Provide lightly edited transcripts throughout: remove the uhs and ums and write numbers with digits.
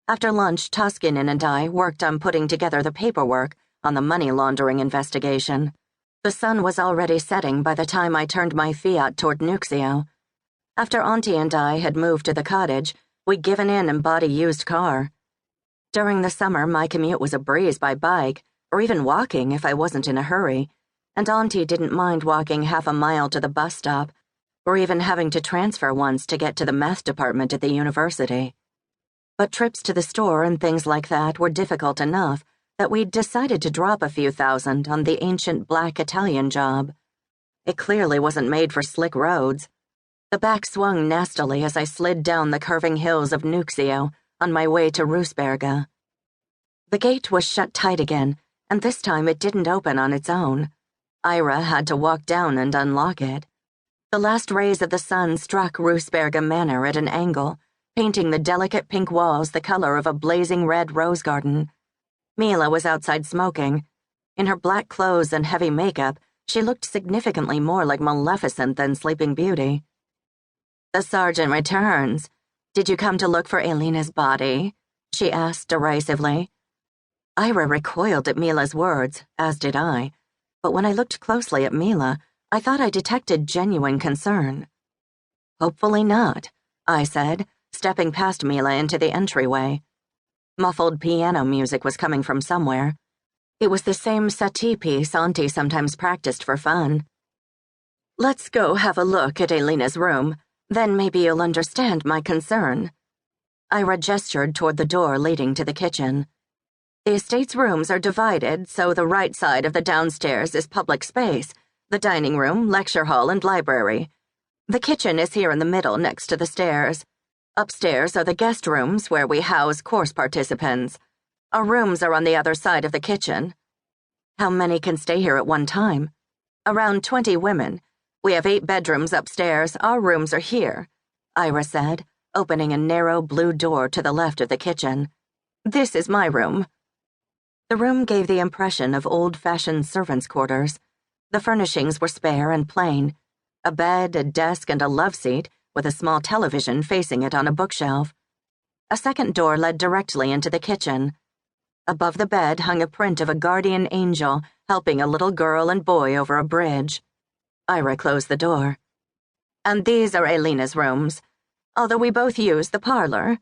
After lunch, Toskinen and I worked on putting together the paperwork on the money laundering investigation. The sun was already setting by the time I turned my Fiat toward Nuxio. After Auntie and I had moved to the cottage, we'd given in and bought a used car. During the summer, my commute was a breeze by bike, or even walking if I wasn't in a hurry, and Auntie didn't mind walking half a mile to the bus stop, or even having to transfer once to get to the math department at the university. But trips to the store and things like that were difficult enough that we'd decided to drop a few thousand on the ancient black Italian job. It clearly wasn't made for slick roads. The back swung nastily as I slid down the curving hills of Nuxio on my way to Roosberga. The gate was shut tight again, and this time it didn't open on its own. Ira had to walk down and unlock it. The last rays of the sun struck Roosberga Manor at an angle, painting the delicate pink walls the color of a blazing red rose garden. Mila was outside smoking. In her black clothes and heavy makeup, she looked significantly more like Maleficent than Sleeping Beauty. "The sergeant returns. Did you come to look for Elena's body?" she asked derisively. Ira recoiled at Mila's words, as did I, but when I looked closely at Mila, I thought I detected genuine concern. "Hopefully not," I said, stepping past Mila into the entryway. Muffled piano music was coming from somewhere. It was the same Satie piece Auntie sometimes practiced for fun. "Let's go have a look at Elena's room, then maybe you'll understand my concern." Ira gestured toward the door leading to the kitchen. "The estate's rooms are divided, so the right side of the downstairs is public space, the dining room, lecture hall, and library. The kitchen is here in the middle next to the stairs. Upstairs are the guest rooms where we house course participants. Our rooms are on the other side of the kitchen." "How many can stay here at one time?" "Around 20 women. We have 8 bedrooms upstairs. Our rooms are here," Ira said, opening a narrow blue door to the left of the kitchen. "This is my room." The room gave the impression of old-fashioned servants' quarters. The furnishings were spare and plain. A bed, a desk, and a love seat, with a small television facing it on a bookshelf. A second door led directly into the kitchen. Above the bed hung a print of a guardian angel helping a little girl and boy over a bridge. Ira closed the door. "And these are Elena's rooms, although we both use the parlor."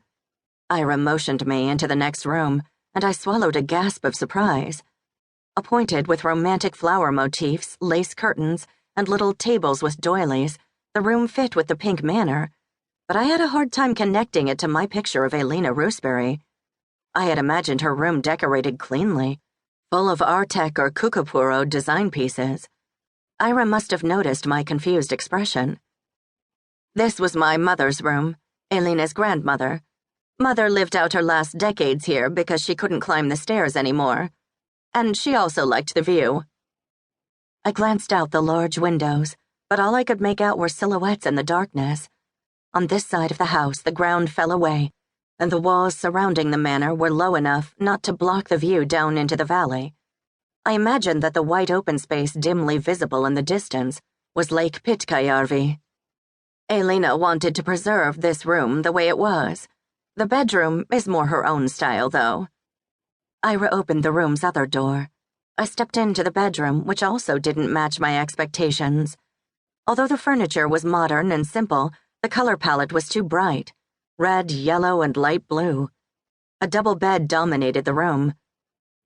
Ira motioned me into the next room, and I swallowed a gasp of surprise. Appointed with romantic flower motifs, lace curtains, and little tables with doilies, the room fit with the pink manor, but I had a hard time connecting it to my picture of Elena Roosberry. I had imagined her room decorated cleanly, full of Artek or Kukapuro design pieces. Ira must have noticed my confused expression. "This was my mother's room, Elena's grandmother. Mother lived out her last decades here because she couldn't climb the stairs anymore. And she also liked the view." I glanced out the large windows, but all I could make out were silhouettes in the darkness. On this side of the house, the ground fell away, and the walls surrounding the manor were low enough not to block the view down into the valley. I imagined that the white open space dimly visible in the distance was Lake Pitkäjärvi. Elena wanted to preserve this room the way it was. The bedroom is more her own style, though. Ira opened the room's other door. I stepped into the bedroom, which also didn't match my expectations. Although the furniture was modern and simple, the color palette was too bright: red, yellow, and light blue. A double bed dominated the room.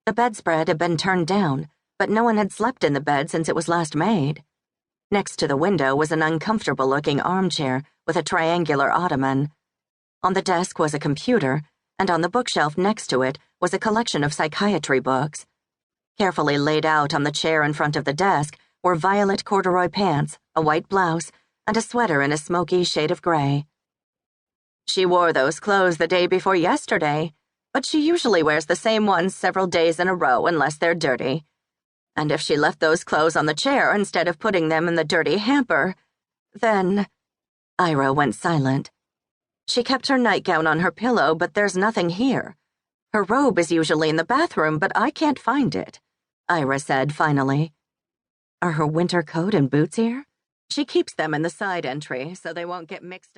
The bedspread had been turned down, but no one had slept in the bed since it was last made. Next to the window was an uncomfortable-looking armchair with a triangular ottoman. On the desk was a computer, and on the bookshelf next to it was a collection of psychiatry books. Carefully laid out on the chair in front of the desk were violet corduroy pants, a white blouse, and a sweater in a smoky shade of gray. "She wore those clothes the day before yesterday, but she usually wears the same ones several days in a row unless they're dirty. And if she left those clothes on the chair instead of putting them in the dirty hamper, then—" Ira went silent. "She kept her nightgown on her pillow, but there's nothing here. Her robe is usually in the bathroom, but I can't find it," Ira said finally. "Are her winter coat and boots here?" "She keeps them in the side entry so they won't get mixed up."